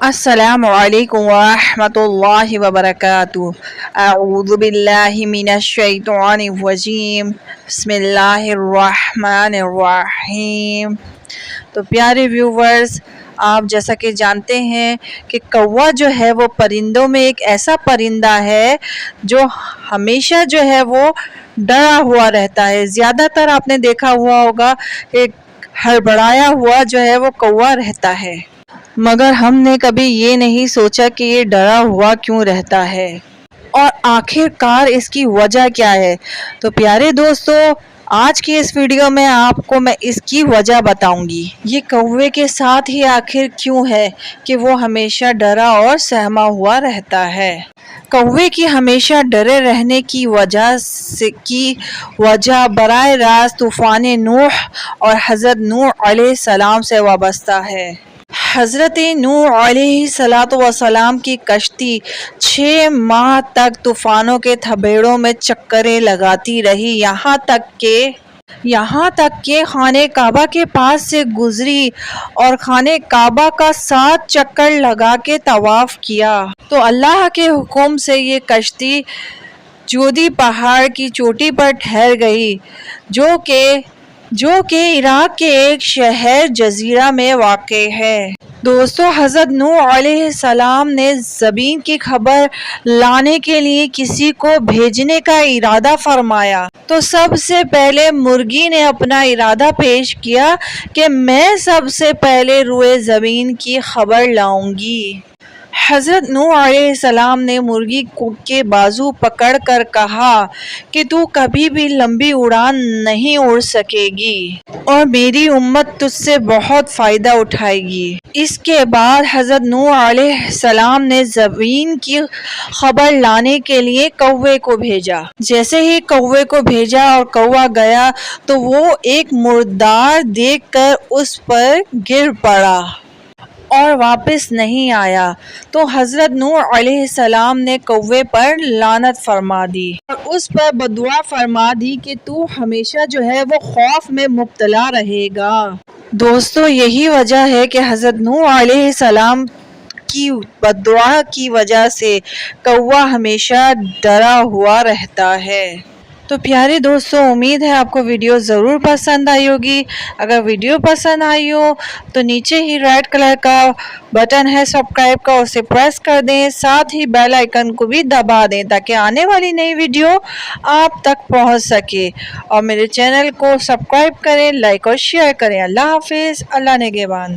السلام علیکم ورحمۃ اللہ وبرکاتہ۔ اعوذ باللہ من الشیطان الرجیم، بسم اللہ الرحمن الرحیم۔ تو پیارے ویورز، آپ جیسا کہ جانتے ہیں کہ کوا جو ہے وہ پرندوں میں ایک ایسا پرندہ ہے جو ہمیشہ جو ہے وہ ڈرا ہوا رہتا ہے۔ زیادہ تر آپ نے دیکھا ہوا ہوگا کہ ہڑبڑایا ہوا جو ہے وہ کوا رہتا ہے، مگر ہم نے کبھی یہ نہیں سوچا کہ یہ ڈرا ہوا کیوں رہتا ہے اور آخر کار اس کی وجہ کیا ہے۔ تو پیارے دوستو، آج کی اس ویڈیو میں آپ کو میں اس کی وجہ بتاؤں گی۔ یہ کوے کے ساتھ ہی آخر کیوں ہے کہ وہ ہمیشہ ڈرا اور سہما ہوا رہتا ہے۔ کوے کی ہمیشہ ڈرے رہنے کی وجہ براہ راست طوفان نوح اور حضرت نوح علیہ السلام سے وابستہ ہے۔ حضرت نوح علیہ السلام کی کشتی 6 ماہ تک طوفانوں کے تھبیڑوں میں چکریں لگاتی رہی، یہاں تک کہ خانہ کعبہ کے پاس سے گزری اور خانہ کعبہ کا 7 چکر لگا کے طواف کیا تو اللہ کے حکم سے یہ کشتی جودی پہاڑ کی چوٹی پر ٹھہر گئی، جو کہ عراق کے ایک شہر جزیرہ میں واقع ہے۔ دوستو، حضرت نوح علیہ السلام نے زمین کی خبر لانے کے لیے کسی کو بھیجنے کا ارادہ فرمایا تو سب سے پہلے مرغی نے اپنا ارادہ پیش کیا کہ میں سب سے پہلے روئے زمین کی خبر لاؤں گی۔ حضرت نوح علیہ السلام نے مرغی کے بازو پکڑ کر کہا کہ تو کبھی بھی لمبی اڑان نہیں اڑ سکے گی اور میری امت تجھ سے بہت فائدہ اٹھائے گی۔ اس کے بعد حضرت نوح علیہ السلام نے زمین کی خبر لانے کے لیے کوے کو بھیجا۔ جیسے ہی کوے کو بھیجا اور کوا گیا تو وہ ایک مردار دیکھ کر اس پر گر پڑا اور واپس نہیں آیا تو حضرت نوح علیہ السلام نے کوے پر لعنت فرما دی اور اس پر بددعا فرما دی کہ تو ہمیشہ جو ہے وہ خوف میں مبتلا رہے گا۔ دوستو، یہی وجہ ہے کہ حضرت نوح علیہ السلام کی بددعا کی وجہ سے کوا ہمیشہ ڈرا ہوا رہتا ہے۔ تو پیارے دوستو، امید ہے آپ کو ویڈیو ضرور پسند آئی ہوگی۔ اگر ویڈیو پسند آئی ہو تو نیچے ہی ریڈ کلر کا بٹن ہے سبسکرائب کا، اسے پریس کر دیں، ساتھ ہی بیل آئیکن کو بھی دبا دیں تاکہ آنے والی نئی ویڈیو آپ تک پہنچ سکے، اور میرے چینل کو سبسکرائب کریں، لائک اور شیئر کریں۔ اللہ حافظ، اللہ نگہبان۔